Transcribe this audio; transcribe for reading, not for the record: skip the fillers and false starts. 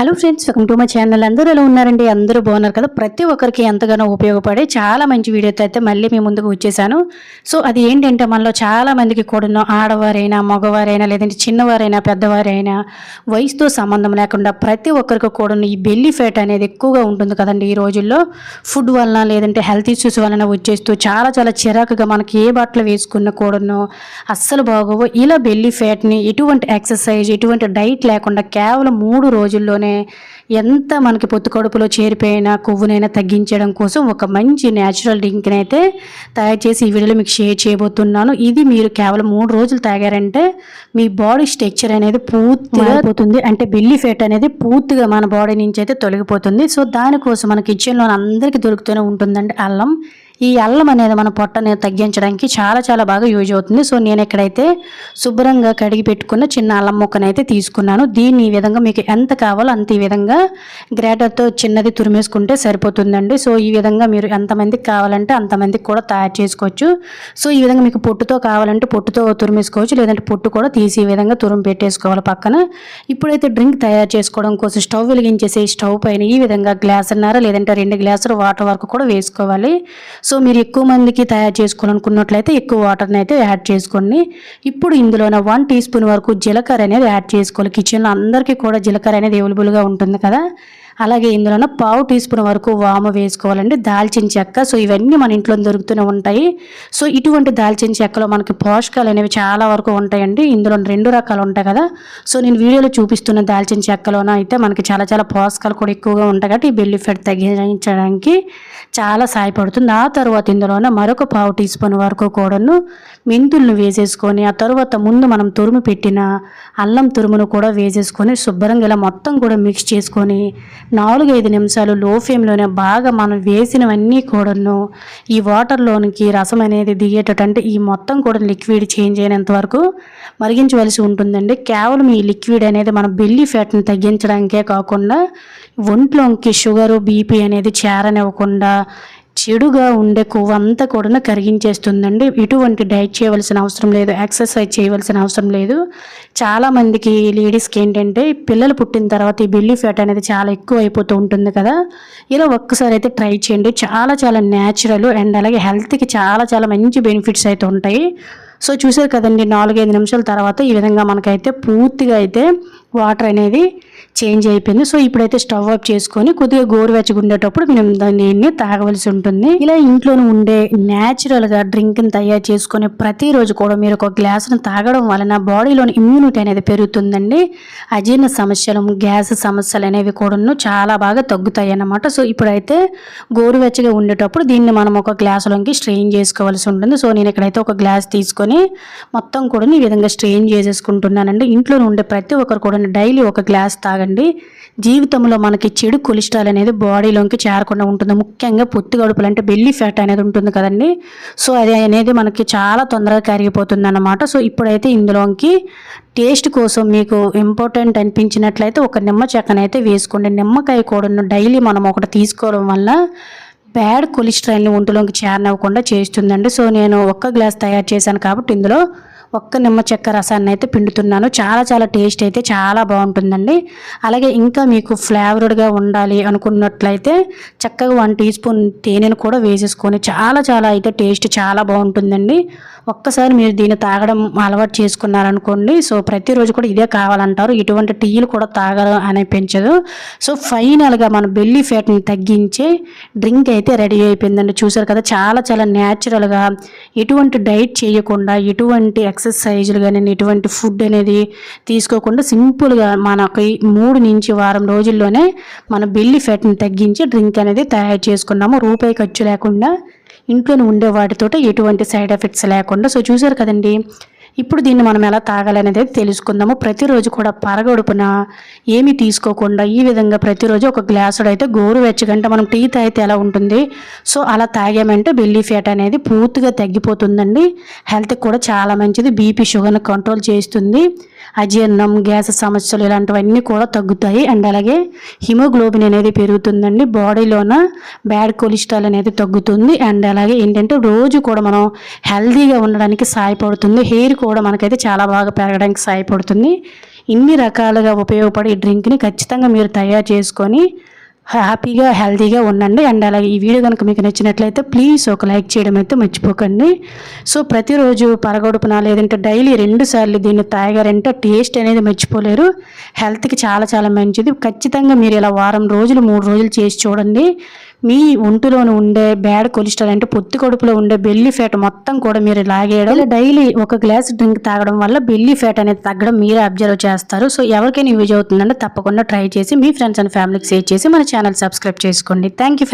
Hello friends, welcome to my channel. అందరూ ఎలా ఉన్నారండి? అందరూ బాగున్నారు కదా? ప్రతి ఒక్కరికి ఎంతగానో ఉపయోగపడే చాలా మంచి వీడియోతో అయితే మళ్ళీ మీ ముందుకు వచ్చేసాను. సో అది ఏంటంటే, మనలో చాలా మందికి కూడా ఆడవారైనా మగవారైనా లేదంటే చిన్నవారైనా పెద్దవారైనా వయసుతో సంబంధం లేకుండా ప్రతి ఒక్కరికి కూడా ఈ బెల్లీ ఫ్యాట్ అనేది ఎక్కువగా ఉంటుంది కదండి ఈ రోజుల్లో. ఫుడ్ వలన లేదంటే హెల్త్ ఇష్యూస్ వలన వచ్చేస్తూ చాలా చాలా చిరాకుగా మనకి ఏ బట్టలు వేసుకున్నా కూడాను అస్సలు బాగోవు. ఇలా బెల్లీ ఫ్యాట్ని ఎటువంటి ఎక్సర్సైజ్ ఎటువంటి డైట్ లేకుండా కేవలం 3 రోజుల్లోనే ఎంత మనకి పొత్తు కడుపులో చేరిపోయిన కొవ్వునైనా తగ్గించడం కోసం ఒక మంచి న్యాచురల్ డ్రింక్ని అయితే తయారు చేసి ఈ వీడియోలో మీకు షేర్ చేయబోతున్నాను. ఇది మీరు కేవలం 3 రోజులు తాగారంటే మీ బాడీ స్ట్రక్చర్ అనేది పూర్తిగా పోతుంది. అంటే బెల్లీ ఫ్యాట్ అనేది పూర్తిగా మన బాడీ నుంచి అయితే తొలగిపోతుంది. సో దానికోసం మన కిచెన్లో అందరికీ దొరుకుతూనే ఉంటుందండి అల్లం. ఈ అల్లం అనేది మన పొట్టని తగ్గించడానికి చాలా చాలా బాగా యూజ్ అవుతుంది. సో నేను ఎక్కడైతే శుభ్రంగా కడిగి పెట్టుకున్న చిన్న అల్లం ముక్కనైతే తీసుకున్నాను. దీన్ని ఈ విధంగా మీకు ఎంత కావాలో అంత ఈ విధంగా గ్రేటర్తో చిన్నది తురిమేసుకుంటే సరిపోతుందండి. సో ఈ విధంగా మీరు ఎంతమందికి కావాలంటే అంతమందికి కూడా తయారు చేసుకోవచ్చు. సో ఈ విధంగా మీకు పొట్టుతో కావాలంటే పొట్టుతో తురిమేసుకోవచ్చు, లేదంటే పొట్టు కూడా తీసి ఈ విధంగా తురిమి పెట్టేసుకోవాలి పక్కన. ఇప్పుడైతే డ్రింక్ తయారు చేసుకోవడం కోసం స్టవ్ వెలిగించేసి స్టవ్ పైన ఈ విధంగా గ్లాసున్నర లేదంటే 2 గ్లాసులు వాటర్ వరకు కూడా వేసుకోవాలి. సో మీరు ఎక్కువ మందికి తయారు చేసుకోవాలనుకున్నట్లయితే ఎక్కువ వాటర్ని అయితే యాడ్ చేసుకోండి. ఇప్పుడు ఇందులోనే 1 టీ స్పూన్ వరకు జీలకర్ర అనేది యాడ్ చేసుకోవాలి. కిచెన్లో అందరికీ కూడా జీలకర్ర అనేది అవైలబుల్గా ఉంటుంది కదా. అలాగే ఇందులోనే 1/2 టీ స్పూన్ వరకు వాము వేసుకోవాలండి. దాల్చిన చెక్క. సో ఇవన్నీ మన ఇంట్లో దొరుకుతూనే ఉంటాయి. సో ఇటువంటి దాల్చిన చెక్కలో మనకి పోషకాలు అనేవి చాలా వరకు ఉంటాయండి. ఇందులో 2 రకాలు ఉంటాయి కదా. సో నేను వీడియోలో చూపిస్తున్న దాల్చిన చెక్కలోన అయితే మనకి చాలా చాలా పోషకాలు కూడా ఎక్కువగా ఉంటాయి కాబట్టి ఈ బెల్లీ ఫ్యాట్ తగ్గించడానికి చాలా సహాయపడుతుంది. ఆ తర్వాత ఇందులోనే మరొక 1/2 టీ స్పూన్ వరకు కూడాను మెంతులను వేసేసుకొని ఆ తర్వాత ముందు మనం తురుము పెట్టిన అల్లం తురుమును కూడా వేసేసుకొని శుభ్రంగా ఇలా మొత్తం కూడా మిక్స్ చేసుకొని 4-5 నిమిషాలు లో ఫ్లేమ్లోనే బాగా మనం వేసినవన్నీ కూడాను ఈ వాటర్లోనికి రసం అనేది దిగేటట్టు, అంటే ఈ మొత్తం కూడా లిక్విడ్ చేంజ్ అయినంత వరకు మరిగించవలసి ఉంటుందండి. కేవలం ఈ లిక్విడ్ అనేది మన బెల్లీ ఫ్యాట్ని తగ్గించడానికే కాకుండా ఒంట్లోకి షుగరు బీపీ అనేది చేరనివ్వకుండా చెడుగా ఉండే కొవ్వు అంతా కూడా కరిగించేస్తుందండి. ఇటువంటి డైట్ చేయవలసిన అవసరం లేదు, ఎక్సర్సైజ్ చేయవలసిన అవసరం లేదు. చాలామందికి లేడీస్కి ఏంటంటే పిల్లలు పుట్టిన తర్వాత ఈ బెల్లీ ఫ్యాట్ అనేది చాలా ఎక్కువ అయిపోతూ ఉంటుంది కదా. ఇలా ఒక్కసారి అయితే ట్రై చేయండి. చాలా చాలా న్యాచురల్ అండ్ అలాగే హెల్త్కి చాలా చాలా మంచి బెనిఫిట్స్ అయితే ఉంటాయి. సో చూసారు కదండి, 4-5 నిమిషాల తర్వాత ఈ విధంగా మనకైతే పూర్తిగా అయితే వాటర్ అనేది చేంజ్ అయిపోయింది. సో ఇప్పుడైతే స్టవ్ ఆఫ్ చేసుకొని కొద్దిగా గోరువెచ్చగా ఉండేటప్పుడు మనం దీన్ని తాగవలసి ఉంటుంది. ఇలా ఇంట్లోనే ఉండే న్యాచురల్గా డ్రింక్ని తయారు చేసుకొని ప్రతిరోజు కూడా మీరు ఒక గ్లాసును తాగడం వలన బాడీలోని ఇమ్యూనిటీ అనేది పెరుగుతుందండి. అజీర్ణ సమస్యలు, గ్యాస్ సమస్యలు అనేవి కూడా చాలా బాగా తగ్గుతాయి అన్నమాట. సో ఇప్పుడైతే గోరువెచ్చగా ఉండేటప్పుడు దీన్ని మనం ఒక గ్లాసులోకి స్ట్రెయిన్ చేసుకోవాల్సి ఉంటుంది. సో నేను ఇక్కడైతే ఒక గ్లాస్ తీసుకొని మొత్తం కూడా ఈ విధంగా స్ట్రెయిన్ చేసేసుకుంటున్నానండి. ఇంట్లో ఉండే ప్రతి ఒక్కరు కూడా డైలీ ఒక గ్లాస్ తాగండి. జీవితంలో మనకి చెడు కొలెస్ట్రాల్ అనేది బాడీలోకి చేరకుండా ఉంటుంది. ముఖ్యంగా పొత్తి కడుపులు అంటే బెల్లీ ఫ్యాట్ అనేది ఉంటుంది కదండి. సో అది అనేది మనకి చాలా తొందరగా కరిగిపోతుంది అన్నమాట. సో ఇప్పుడైతే ఇందులోకి టేస్ట్ కోసం మీకు ఇంపార్టెంట్ అనిపించినట్లయితే ఒక నిమ్మ చెక్కనైతే వేసుకోండి. నిమ్మకాయ కూడా డైలీ మనం ఒకటి తీసుకోవడం వల్ల బ్యాడ్ కొలెస్ట్రాల్ని ఒంటిలోకి చేరనివ్వకుండా చేస్తుందండి. సో నేను 1 గ్లాస్ తయారు చేశాను కాబట్టి ఇందులో 1 నిమ్మ చెక్క రసాన్ని అయితే పిండుతున్నాను. చాలా చాలా టేస్ట్ అయితే చాలా బాగుంటుందండి. అలాగే ఇంకా మీకు ఫ్లేవర్డ్గా ఉండాలి అనుకున్నట్లయితే చక్కగా 1 టీ స్పూన్ తేనెను కూడా వేసేసుకొని చాలా చాలా అయితే టేస్ట్ చాలా బాగుంటుందండి. ఒక్కసారి మీరు దీన్ని తాగడం అలవాటు చేసుకున్నారనుకోండి, సో ప్రతిరోజు కూడా ఇదే కావాలంటారు. ఇటువంటి టీలు కూడా తాగడం అనిపించదు. సో ఫైనల్గా మన బెల్లీ ఫ్యాట్ని తగ్గించే డ్రింక్ అయితే రెడీ అయిపోయిందండి. చూసారు కదా, చాలా చాలా న్యాచురల్గా ఎటువంటి డైట్ చేయకుండా ఎటువంటి ఎక్సర్సైజులు కానీ ఎటువంటి ఫుడ్ అనేది తీసుకోకుండా సింపుల్గా మనకి 3 నుంచి వారం రోజుల్లోనే మన బెల్లీ ఫ్యాట్ని తగ్గించి డ్రింక్ అనేది తయారు చేసుకున్నాము. రూపాయి ఖర్చు లేకుండా ఇంట్లోనే ఉండే వాటితోటి ఎటువంటి సైడ్ ఎఫెక్ట్స్ లేకుండా. సో చూసారు కదండి, ఇప్పుడు దీన్ని మనం ఎలా తాగాలనేది తెలుసుకుందాము. ప్రతిరోజు కూడా పరగడుపున ఏమీ తీసుకోకుండా ఈ విధంగా ప్రతిరోజు ఒక గ్లాసుడు అయితే గోరువెచ్చగంటే మనం టీ తాగితే ఎలా ఉంటుంది, సో అలా తాగామంటే బెల్లీ ఫ్యాట్ అనేది పూర్తిగా తగ్గిపోతుందండి. హెల్త్కి కూడా చాలా మంచిది. బీపీ షుగర్ని కంట్రోల్ చేస్తుంది. అజీర్ణం, గ్యాస్ సమస్యలు ఇలాంటివన్నీ కూడా తగ్గుతాయి. అండ్ అలాగే హిమోగ్లోబిన్ అనేది పెరుగుతుందండి. బాడీలోన బ్యాడ్ కొలెస్ట్రాల్ అనేది తగ్గుతుంది. అండ్ అలాగే ఏంటంటే రోజు కూడా మనం హెల్తీగా ఉండడానికి సహాయపడుతుంది. హెయిర్ కూడా మనకైతే చాలా బాగా పెరగడానికి సహాయపడుతుంది. ఇన్ని రకాలుగా ఉపయోగపడే ఈ డ్రింక్ని ఖచ్చితంగా మీరు తయారు చేసుకొని హ్యాపీగా హెల్తీగా ఉండండి. అండ్ అలాగే ఈ వీడియో కనుక మీకు నచ్చినట్లయితే ప్లీజ్ ఒక లైక్ చేయడం అయితే మర్చిపోకండి. సో ప్రతిరోజు పరగడుపున లేదంటే డైలీ 2 సార్లు దీన్ని తాగారంటే టేస్ట్ అనేది మర్చిపోలేరు. హెల్త్కి చాలా చాలా మంచిది. ఖచ్చితంగా మీరు ఇలా వారం రోజులు 3 రోజులు చేసి చూడండి. మీ ఒంటిలోని ఉండే బ్యాడ్ కొలెస్ట్రాల్ అంటే పొత్తి కడుపులో ఉండే బెల్లీ ఫ్యాట్ మొత్తం కూడా మీరు లాగేయడం, ఇలా డైలీ ఒక గ్లాస్ డ్రింక్ తాగడం వల్ల బెల్లీ ఫ్యాట్ అనేది తగ్గడం మీరే అబ్జర్వ్ చేస్తారు. సో ఎవరికైనా యూజ్ అవుతుందంటే తప్పకుండా ట్రై చేసి మీ ఫ్రెండ్స్ అండ్ ఫ్యామిలీకి షేర్ చేసి మన ఛానల్ సబ్స్క్రైబ్ చేసుకోండి. Thank you.